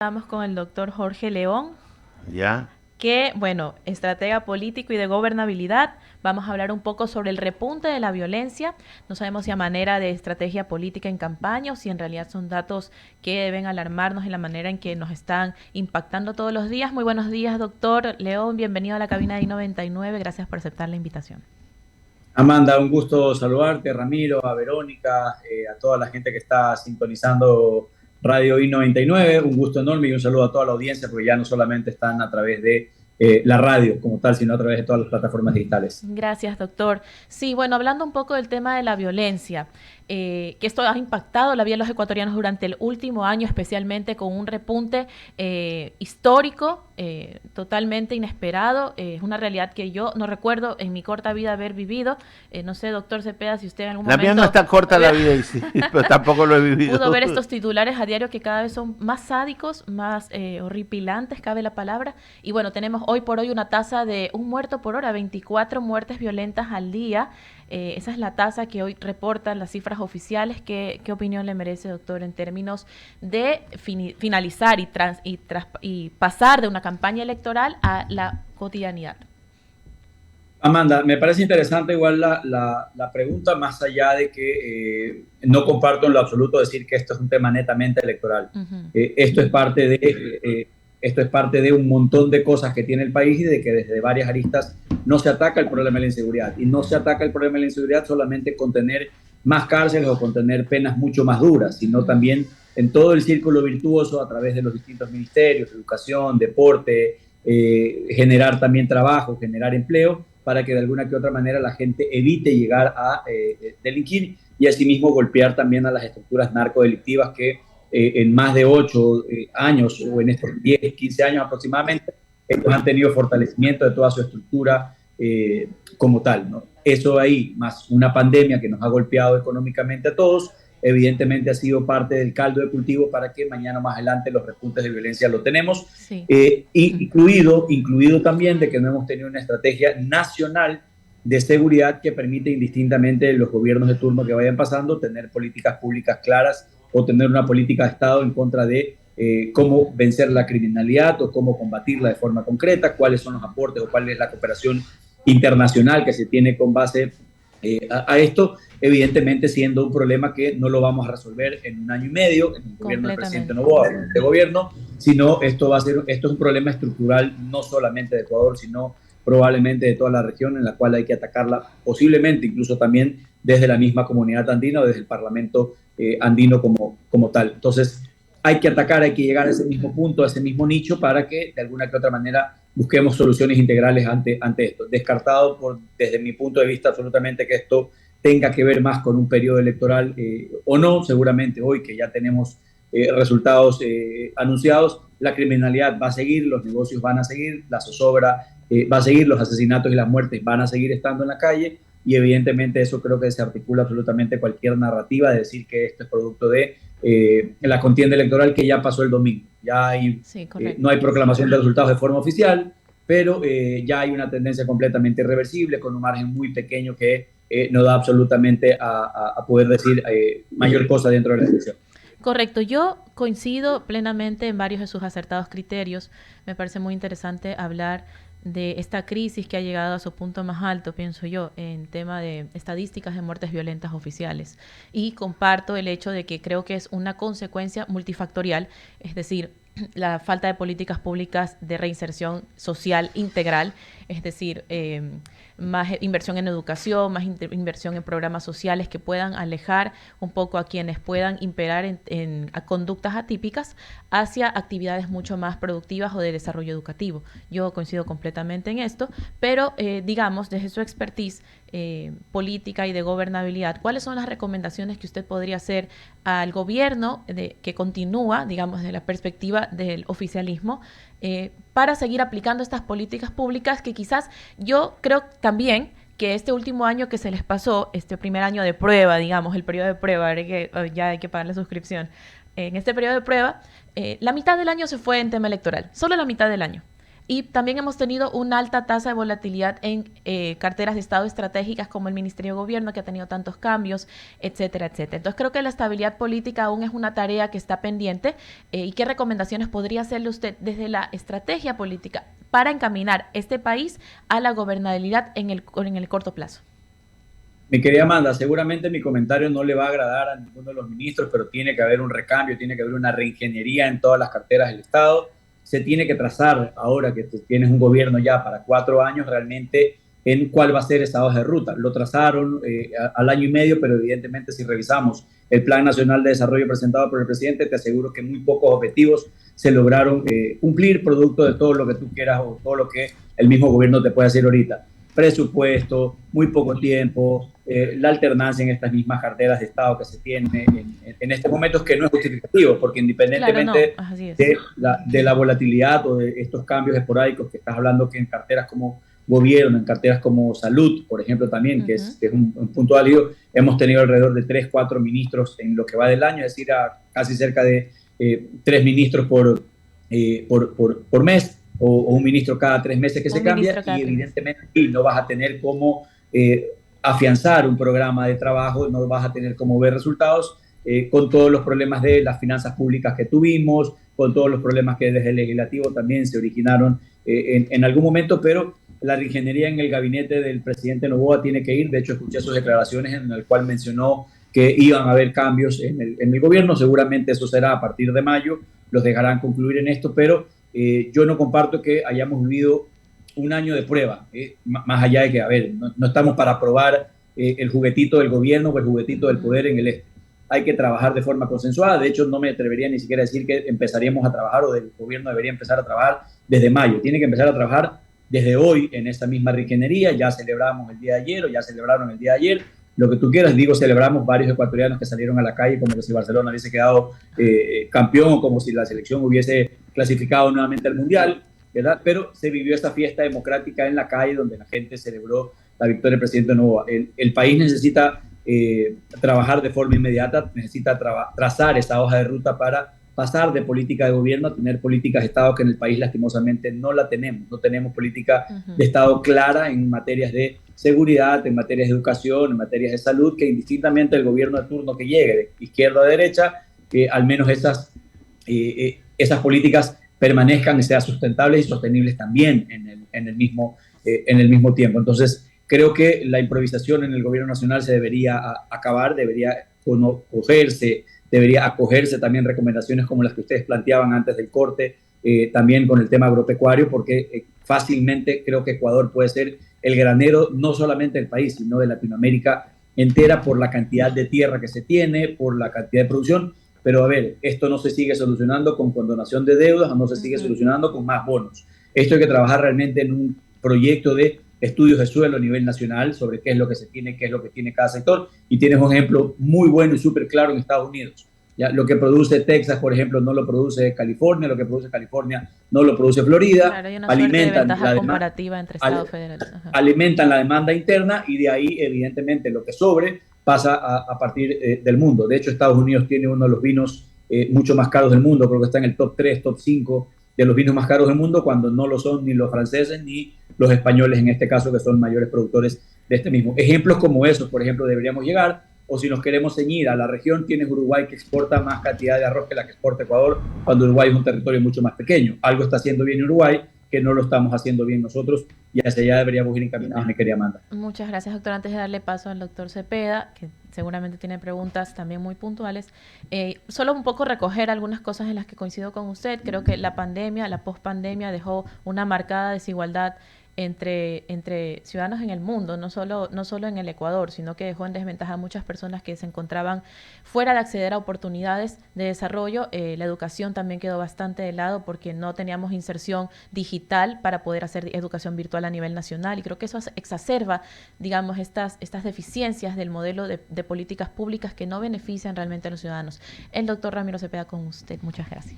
Estamos con el doctor Jorge León, Ya. que, bueno, estratega político y de gobernabilidad. Vamos a hablar un poco sobre el repunte de la violencia. No sabemos si a manera de estrategia política en campaña o si en realidad son datos que deben alarmarnos en la manera en que nos están impactando todos los días. Muy buenos días, doctor León. Bienvenido a la cabina de I-99. Gracias por aceptar la invitación. Amanda, un gusto saludarte, Ramiro, a Verónica, a toda la gente que está sintonizando Radio I-99. Un gusto enorme y un saludo a toda la audiencia, porque ya no solamente están a través de la radio como tal, sino a través de todas las plataformas digitales. Gracias, doctor. Sí, bueno, hablando un poco del tema de la violencia, que esto ha impactado la vida de los ecuatorianos durante el último año, especialmente con un repunte histórico, totalmente inesperado. Es una realidad que yo no recuerdo en mi corta vida haber vivido. No sé, doctor Cepeda, si usted en algún La mía no momento está corta la vida y sí, pero tampoco lo he vivido. pudo ver estos titulares a diario que cada vez son más sádicos, más horripilantes, cabe la palabra. Y bueno, tenemos hoy por hoy una tasa de un muerto por hora, 24 muertes violentas al día. Esa es la tasa que hoy reportan las cifras oficiales. ¿Qué opinión le merece, doctor, en términos de finalizar y pasar de una campaña electoral a la cotidianidad? Amanda, me parece interesante igual la pregunta, más allá de que no comparto en lo absoluto decir que esto es un tema netamente electoral. Uh -huh. Esto es parte de un montón de cosas que tiene el país y de que desde varias aristas no se ataca el problema de la inseguridad. Y no se ataca el problema de la inseguridad solamente con tener más cárceles o con tener penas mucho más duras, sino también en todo el círculo virtuoso a través de los distintos ministerios, educación, deporte, generar también trabajo, generar empleo, para que de alguna que otra manera la gente evite llegar a delinquir y asimismo golpear también a las estructuras narcodelictivas que en más de 8 años o en estos 10, 15 años aproximadamente, ellos han tenido fortalecimiento de toda su estructura como tal, ¿no? Eso ahí, más una pandemia que nos ha golpeado económicamente a todos, evidentemente ha sido parte del caldo de cultivo para que mañana más adelante los repuntes de violencia lo tenemos, Sí. incluido también de que no hemos tenido una estrategia nacional de seguridad que permite indistintamente los gobiernos de turno que vayan pasando tener políticas públicas claras o tener una política de Estado en contra de cómo vencer la criminalidad o cómo combatirla de forma concreta, cuáles son los aportes o cuál es la cooperación internacional que se tiene con base a esto, evidentemente siendo un problema que no lo vamos a resolver en un año y medio, en el gobierno del presidente Noboa, en este gobierno, sino esto es un problema estructural no solamente de Ecuador, sino probablemente de toda la región, en la cual hay que atacarla, posiblemente incluso también desde la misma comunidad andina o desde el Parlamento andino como tal. Entonces, hay que atacar, hay que llegar a ese mismo punto, a ese mismo nicho, para que de alguna que otra manera busquemos soluciones integrales ante esto. Descartado desde mi punto de vista absolutamente que esto tenga que ver más con un periodo electoral o no, seguramente hoy que ya tenemos resultados anunciados, la criminalidad va a seguir, los negocios van a seguir, la zozobra va a seguir, los asesinatos y las muertes van a seguir estando en la calle y evidentemente eso creo que desarticula absolutamente cualquier narrativa de decir que esto es producto de la contienda electoral que ya pasó el domingo. Ya hay, Sí, no hay proclamación de resultados de forma oficial, pero ya hay una tendencia completamente irreversible con un margen muy pequeño que no da absolutamente a poder decir mayor cosa dentro de la elección. Correcto, yo coincido plenamente en varios de sus acertados criterios. Me parece muy interesante hablar de esta crisis que ha llegado a su punto más alto, pienso yo, en tema de estadísticas de muertes violentas oficiales. Y comparto el hecho de que creo que es una consecuencia multifactorial, es decir, la falta de políticas públicas de reinserción social integral, es decir, más inversión en educación, más inversión en programas sociales que puedan alejar un poco a quienes puedan imperar a conductas atípicas hacia actividades mucho más productivas o de desarrollo educativo. Yo coincido completamente en esto, pero digamos, desde su expertise política y de gobernabilidad, ¿cuáles son las recomendaciones que usted podría hacer al gobierno que continúa, digamos, desde la perspectiva del oficialismo, para seguir aplicando estas políticas públicas que quizás yo creo también que este último año que se les pasó, este primer año de prueba, digamos, el periodo de prueba, que ya hay que pagar la suscripción, en este periodo de prueba, la mitad del año se fue en tema electoral, solo la mitad del año. Y también hemos tenido una alta tasa de volatilidad en carteras de Estado estratégicas como el Ministerio de Gobierno, que ha tenido tantos cambios, etcétera, etcétera. Entonces creo que la estabilidad política aún es una tarea que está pendiente. ¿Y qué recomendaciones podría hacerle usted desde la estrategia política para encaminar este país a la gobernabilidad en el corto plazo? Mi querida Amanda, seguramente mi comentario no le va a agradar a ninguno de los ministros, pero tiene que haber un recambio, tiene que haber una reingeniería en todas las carteras del Estado. Se tiene que trazar, ahora que tienes un gobierno ya para 4 años, realmente en cuál va a ser esa hoja de ruta. Lo trazaron al año y medio, pero evidentemente si revisamos el Plan Nacional de Desarrollo presentado por el presidente, te aseguro que muy pocos objetivos se lograron cumplir, producto de todo lo que tú quieras o todo lo que el mismo gobierno te puede hacer ahorita. Presupuesto, muy poco tiempo, la alternancia en estas mismas carteras de Estado que se tiene en estos momentos, que no es justificativo, porque independientemente de la volatilidad o de estos cambios esporádicos que estás hablando, que en carteras como gobierno, en carteras como salud, por ejemplo, también, que es un punto válido, hemos tenido alrededor de 3, 4 ministros en lo que va del año, es decir, casi cerca de 3 ministros por mes, o un ministro cada 3 meses que se cambia, y evidentemente no vas a tener cómo afianzar un programa de trabajo, no vas a tener cómo ver resultados con todos los problemas de las finanzas públicas que tuvimos, con todos los problemas que desde el legislativo también se originaron en algún momento, pero la reingeniería en el gabinete del presidente Noboa tiene que ir. De hecho, escuché sus declaraciones en las cuales mencionó que iban a haber cambios en el gobierno. Seguramente eso será a partir de mayo, los dejarán concluir en esto, pero yo no comparto que hayamos vivido un año de prueba, más allá de que, a ver, no estamos para probar el juguetito del gobierno o el juguetito del poder en el este. Hay que trabajar de forma consensuada. De hecho, no me atrevería ni siquiera a decir que empezaríamos a trabajar o el gobierno debería empezar a trabajar desde mayo. Tiene que empezar a trabajar desde hoy en esta misma reingeniería. Ya celebramos el día de ayer o ya celebraron el día de ayer, lo que tú quieras. Digo, celebramos varios ecuatorianos que salieron a la calle como que si Barcelona hubiese quedado campeón o como si la selección hubiese clasificado nuevamente al Mundial, ¿verdad? Pero se vivió esta fiesta democrática en la calle donde la gente celebró la victoria del presidente Noboa. El país necesita trabajar de forma inmediata, necesita trazar esta hoja de ruta para pasar de política de gobierno a tener políticas de Estado, que en el país lastimosamente no la tenemos. No tenemos política de Estado clara en materias de seguridad, en materias de educación, en materias de salud, que indistintamente el gobierno de turno que llegue, de izquierda a derecha, al menos esas políticas permanezcan y sean sustentables y sostenibles también en el mismo tiempo. Entonces, creo que la improvisación en el gobierno nacional se debería acabar, debería acogerse también recomendaciones como las que ustedes planteaban antes del corte, también con el tema agropecuario, porque fácilmente creo que Ecuador puede ser el granero no solamente del país, sino de Latinoamérica entera, por la cantidad de tierra que se tiene, por la cantidad de producción. Pero a ver, esto no se sigue solucionando con condonación de deudas, o no se sigue solucionando con más bonos. Esto hay que trabajar realmente en un proyecto de estudios de suelo a nivel nacional sobre qué es lo que se tiene, qué es lo que tiene cada sector, y tienes un ejemplo muy bueno y súper claro en Estados Unidos. ¿Ya? Lo que produce Texas, por ejemplo, no lo produce California, lo que produce California no lo produce Florida. Claro, hay una alimentan de ventaja comparativa entre estados federales. Alimentan la demanda interna y de ahí, evidentemente, lo que sobre pasa a partir del mundo. De hecho, Estados Unidos tiene uno de los vinos mucho más caros del mundo, creo que está en el top 3, top 5 de los vinos más caros del mundo, cuando no lo son ni los franceses ni los españoles, en este caso, que son mayores productores de este mismo. Ejemplos como esos, por ejemplo, deberíamos llegar, o si nos queremos ceñir a la región, tienes Uruguay, que exporta más cantidad de arroz que la que exporta Ecuador, cuando Uruguay es un territorio mucho más pequeño. Algo está haciendo bien Uruguay, que no lo estamos haciendo bien nosotros, y hacia allá deberíamos ir encaminados, mi querida Amanda. Muchas gracias, doctor. Antes de darle paso al doctor Cepeda, que seguramente tiene preguntas también muy puntuales, solo un poco recoger algunas cosas en las que coincido con usted. Creo que la pandemia, la pospandemia, dejó una marcada desigualdad entre ciudadanos en el mundo, no solo en el Ecuador, sino que dejó en desventaja a muchas personas que se encontraban fuera de acceder a oportunidades de desarrollo. La educación también quedó bastante de lado porque no teníamos inserción digital para poder hacer educación virtual a nivel nacional, y creo que eso exacerba, digamos, estas deficiencias del modelo de políticas públicas que no benefician realmente a los ciudadanos. El doctor Ramiro Cepeda con usted. Muchas gracias.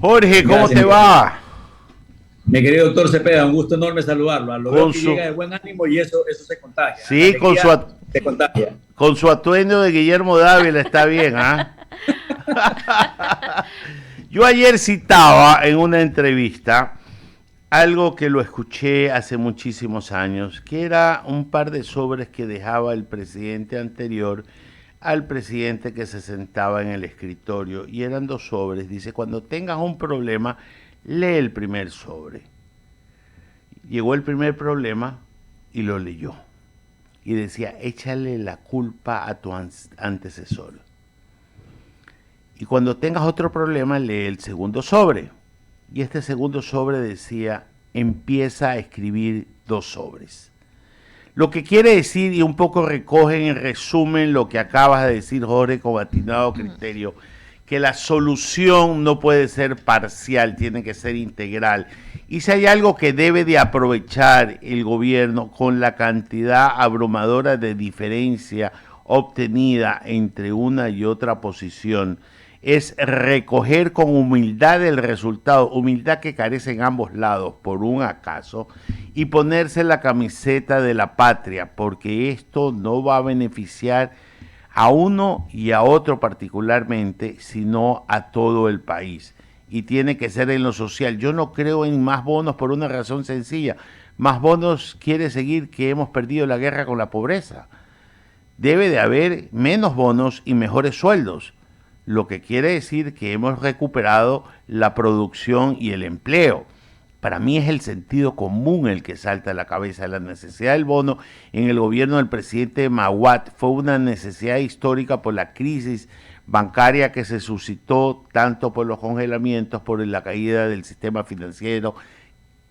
Jorge, ¿cómo te va? Mi querido doctor Cepeda, un gusto enorme saludarlo. Lo veo que llega de buen ánimo y eso se contagia. Sí, se contagia. Con su atuendo de Guillermo Dávila está bien, ¿ah? Yo ayer citaba en una entrevista algo que lo escuché hace muchísimos años, que era un par de sobres que dejaba el presidente anterior al presidente que se sentaba en el escritorio, y eran dos sobres. Dice, cuando tengas un problema, lee el primer sobre. Llegó el primer problema y lo leyó. Y decía, échale la culpa a tu antecesor. Y cuando tengas otro problema, lee el segundo sobre. Y este segundo sobre decía, empieza a escribir dos sobres. Lo que quiere decir, y un poco recogen en resumen lo que acabas de decir, Jorge, con atinado criterio, que la solución no puede ser parcial, tiene que ser integral. Y si hay algo que debe de aprovechar el gobierno con la cantidad abrumadora de diferencia obtenida entre una y otra posición, es recoger con humildad el resultado, humildad que carece en ambos lados por un acaso, y ponerse la camiseta de la patria, porque esto no va a beneficiar a uno y a otro particularmente, sino a todo el país. Y tiene que ser en lo social. Yo no creo en más bonos por una razón sencilla. Más bonos quiere seguir que hemos perdido la guerra con la pobreza. Debe de haber menos bonos y mejores sueldos, lo que quiere decir que hemos recuperado la producción y el empleo. Para mí es el sentido común el que salta a la cabeza. La necesidad del bono en el gobierno del presidente Maguad fue una necesidad histórica por la crisis bancaria que se suscitó tanto por los congelamientos, por la caída del sistema financiero,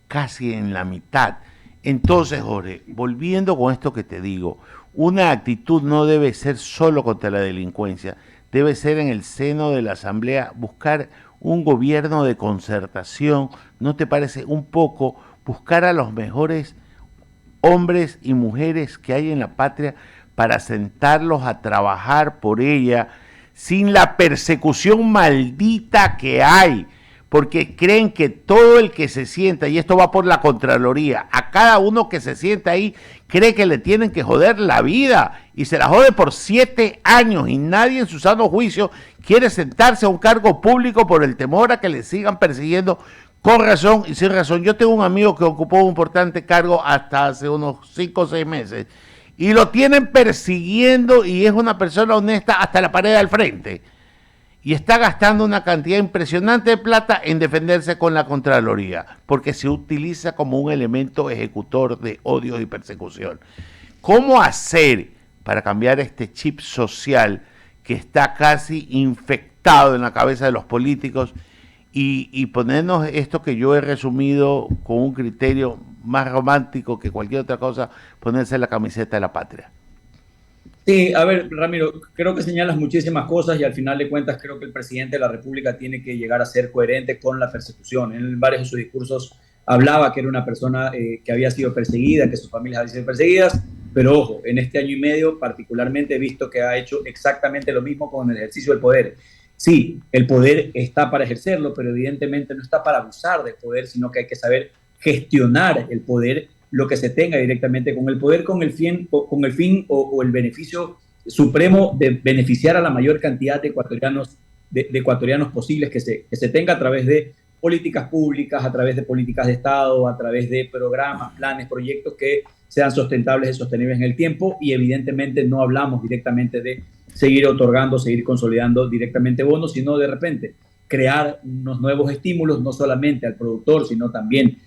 casi en la mitad. Entonces, Jorge, volviendo con esto que te digo, una actitud no debe ser solo contra la delincuencia, debe ser en el seno de la Asamblea buscar un gobierno de concertación. ¿No te parece un poco buscar a los mejores hombres y mujeres que hay en la patria para sentarlos a trabajar por ella sin la persecución maldita que hay? Porque creen que todo el que se sienta, y esto va por la Contraloría, a cada uno que se sienta ahí, cree que le tienen que joder la vida, y se la jode por 7 años, y nadie en su sano juicio quiere sentarse a un cargo público por el temor a que le sigan persiguiendo con razón y sin razón. Yo tengo un amigo que ocupó un importante cargo hasta hace unos 5 o 6 meses, y lo tienen persiguiendo, y es una persona honesta hasta la pared al frente. Y está gastando una cantidad impresionante de plata en defenderse con la Contraloría, porque se utiliza como un elemento ejecutor de odio y persecución. ¿Cómo hacer para cambiar este chip social que está casi infectado en la cabeza de los políticos y ponernos esto que yo he resumido con un criterio más romántico que cualquier otra cosa, ponerse la camiseta de la patria? Sí, a ver, Ramiro, creo que señalas muchísimas cosas y al final de cuentas creo que el presidente de la República tiene que llegar a ser coherente con la persecución. En varios de sus discursos hablaba que era una persona que había sido perseguida, que sus familias habían sido perseguidas, pero ojo, en este año y medio particularmente he visto que ha hecho exactamente lo mismo con el ejercicio del poder. Sí, el poder está para ejercerlo, pero evidentemente no está para abusar del poder, sino que hay que saber gestionar el poder, lo que se tenga directamente con el poder, con el fin o el beneficio supremo de beneficiar a la mayor cantidad de ecuatorianos, de ecuatorianos posibles que se tenga a través de políticas públicas, a través de políticas de Estado, a través de programas, planes, proyectos que sean sustentables y sostenibles en el tiempo. Y evidentemente no hablamos directamente de seguir otorgando, seguir consolidando directamente bonos, sino de repente crear unos nuevos estímulos, no solamente al productor, sino también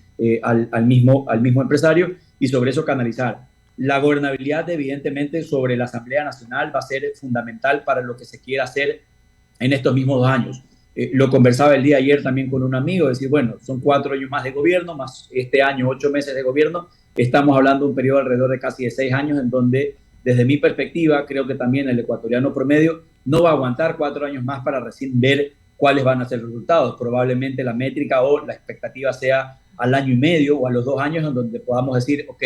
al mismo empresario, y sobre eso canalizar. La gobernabilidad, evidentemente, sobre la Asamblea Nacional va a ser fundamental para lo que se quiera hacer en estos mismos 2 años. Lo conversaba el día de ayer también con un amigo, decir, bueno, son 4 años más de gobierno, más este año 8 meses de gobierno, estamos hablando de un periodo alrededor de casi de 6 años, en donde, desde mi perspectiva, creo que también el ecuatoriano promedio no va a aguantar 4 años más para recién ver cuáles van a ser los resultados. Probablemente la métrica o la expectativa sea al año y medio o a los 2 años, en donde podamos decir, ok,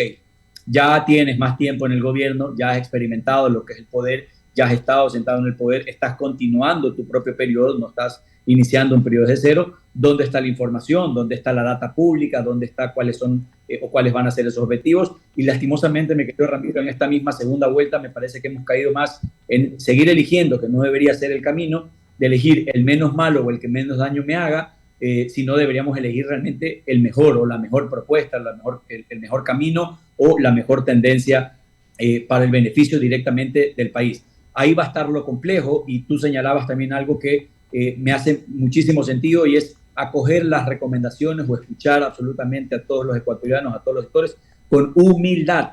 ya tienes más tiempo en el gobierno, ya has experimentado lo que es el poder, ya has estado sentado en el poder, estás continuando tu propio periodo, no estás iniciando un periodo de cero. ¿Dónde está la información? ¿Dónde está la data pública? ¿Dónde está cuáles son o cuáles van a ser esos objetivos? Y lastimosamente, me quedo, Ramiro, en esta misma segunda vuelta me parece que hemos caído más en seguir eligiendo, que no debería ser el camino, de elegir el menos malo o el que menos daño me haga, sino deberíamos elegir realmente el mejor o la mejor propuesta, el mejor camino o la mejor tendencia para el beneficio directamente del país. Ahí va a estar lo complejo, y tú señalabas también algo que me hace muchísimo sentido, y es acoger las recomendaciones o escuchar absolutamente a todos los ecuatorianos, a todos los sectores, con humildad.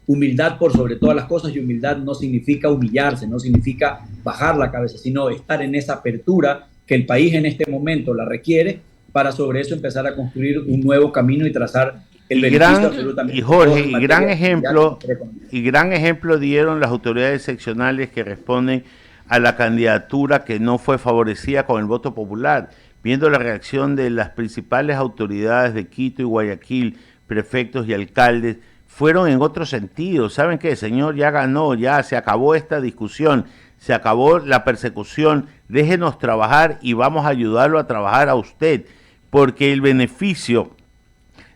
Humildad por sobre todas las cosas, y humildad no significa humillarse, no significa bajar la cabeza, sino estar en esa apertura que el país en este momento la requiere, para sobre eso empezar a construir un nuevo camino y trazar el beneficio absolutamente. Y Jorge, gran ejemplo dieron las autoridades seccionales que responden a la candidatura que no fue favorecida con el voto popular. Viendo la reacción de las principales autoridades de Quito y Guayaquil, prefectos y alcaldes, fueron en otro sentido. ¿Saben qué? Señor, ya ganó, ya se acabó esta discusión, se acabó la persecución, déjenos trabajar y vamos a ayudarlo a trabajar a usted, porque el beneficio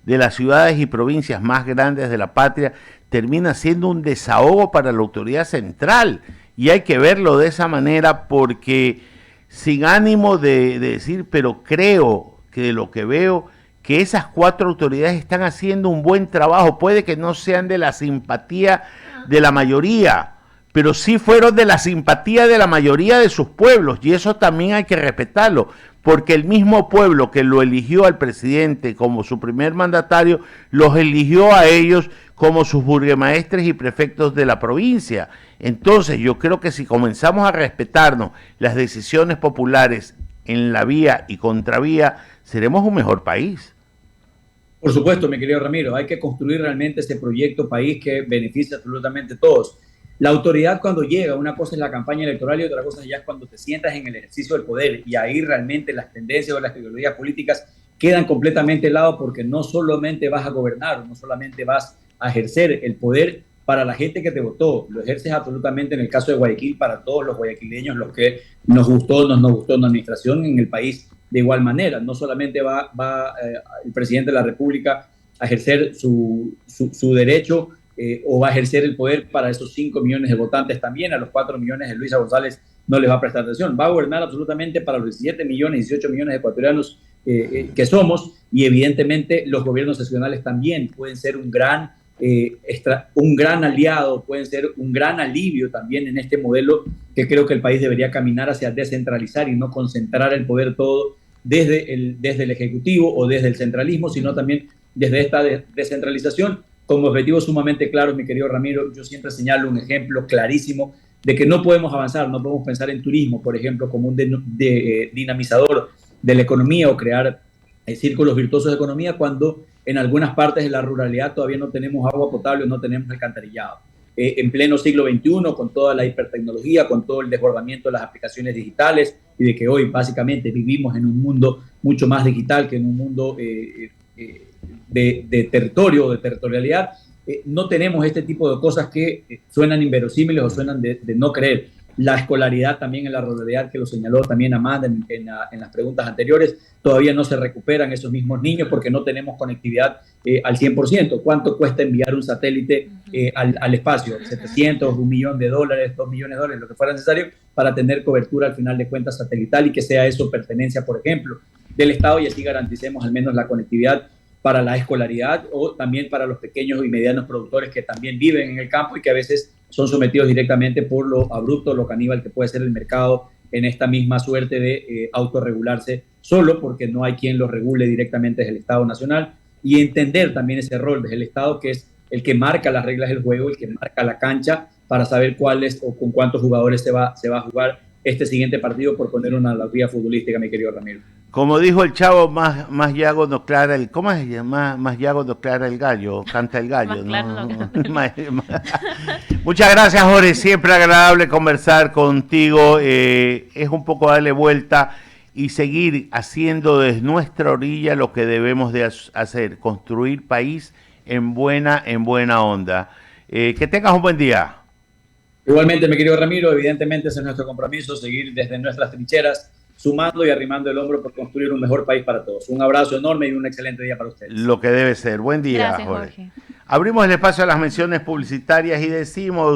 de las ciudades y provincias más grandes de la patria termina siendo un desahogo para la autoridad central, y hay que verlo de esa manera, porque sin ánimo de decir, pero creo que de lo que veo, que esas 4 autoridades están haciendo un buen trabajo. Puede que no sean de la simpatía de la mayoría, pero sí fueron de la simpatía de la mayoría de sus pueblos, y eso también hay que respetarlo, porque el mismo pueblo que lo eligió al presidente como su primer mandatario, los eligió a ellos como sus burguemaestres y prefectos de la provincia. Entonces yo creo que si comenzamos a respetarnos las decisiones populares en la vía y contravía, seremos un mejor país. Por supuesto, mi querido Ramiro, hay que construir realmente este proyecto país que beneficie absolutamente a todos. La autoridad, cuando llega, una cosa es la campaña electoral y otra cosa ya es cuando te sientas en el ejercicio del poder, y ahí realmente las tendencias o las ideologías políticas quedan completamente de lado, porque no solamente vas a gobernar, no solamente vas a ejercer el poder para la gente que te votó, lo ejerces absolutamente en el caso de Guayaquil para todos los guayaquileños, los que nos gustó, nos gustó la administración en el país. De igual manera, no solamente va el presidente de la República a ejercer su derecho o va a ejercer el poder para esos 5 millones de votantes, también a los 4 millones de Luisa González no les va a prestar atención. Va a gobernar absolutamente para los 17 millones, 18 millones de ecuatorianos que somos, y evidentemente los gobiernos seccionales también pueden ser un gran aliado, pueden ser un gran alivio también en este modelo que creo que el país debería caminar hacia descentralizar y no concentrar el poder todo desde el Ejecutivo o desde el centralismo, sino también desde esta descentralización, con objetivos sumamente claros, mi querido Ramiro. Yo siempre señalo un ejemplo clarísimo de que no podemos avanzar, no podemos pensar en turismo, por ejemplo, como un dinamizador de la economía o crear círculos virtuosos de economía, cuando en algunas partes de la ruralidad todavía no tenemos agua potable o no tenemos alcantarillado. En pleno siglo XXI, con toda la hipertecnología, con todo el desbordamiento de las aplicaciones digitales, y de que hoy básicamente vivimos en un mundo mucho más digital que en un mundo de territorio, de territorialidad, no tenemos este tipo de cosas que suenan inverosímiles o suenan de no creer. La escolaridad también en la ruralidad, que lo señaló también Amanda en las preguntas anteriores, todavía no se recuperan esos mismos niños porque no tenemos conectividad al 100%. ¿Cuánto cuesta enviar un satélite al espacio? 700, $1 millón, $2 millones, lo que fuera necesario para tener cobertura al final de cuentas satelital, y que sea eso pertenencia, por ejemplo, del Estado, y así garanticemos al menos la conectividad para la escolaridad, o también para los pequeños y medianos productores que también viven en el campo y que a veces son sometidos directamente por lo abrupto, lo caníbal que puede ser el mercado en esta misma suerte de autorregularse solo porque no hay quien los regule directamente desde el Estado Nacional, y entender también ese rol desde el Estado, que es el que marca las reglas del juego, el que marca la cancha para saber cuáles o con cuántos jugadores se va a jugar este siguiente partido, por poner una analogía futbolística, mi querido Ramiro. Como dijo el Chavo, más Yago no clara el... ¿Cómo es? Más Yago no clara el gallo, canta el gallo. Muchas gracias, Jorge, siempre agradable conversar contigo. Es un poco darle vuelta y seguir haciendo desde nuestra orilla lo que debemos de hacer, construir país en buena onda. Que tengas un buen día. Igualmente, mi querido Ramiro, evidentemente ese es nuestro compromiso, seguir desde nuestras trincheras, sumando y arrimando el hombro por construir un mejor país para todos. Un abrazo enorme y un excelente día para ustedes. Lo que debe ser. Buen día, Gracias, Jorge. Abrimos el espacio a las menciones publicitarias y decimos...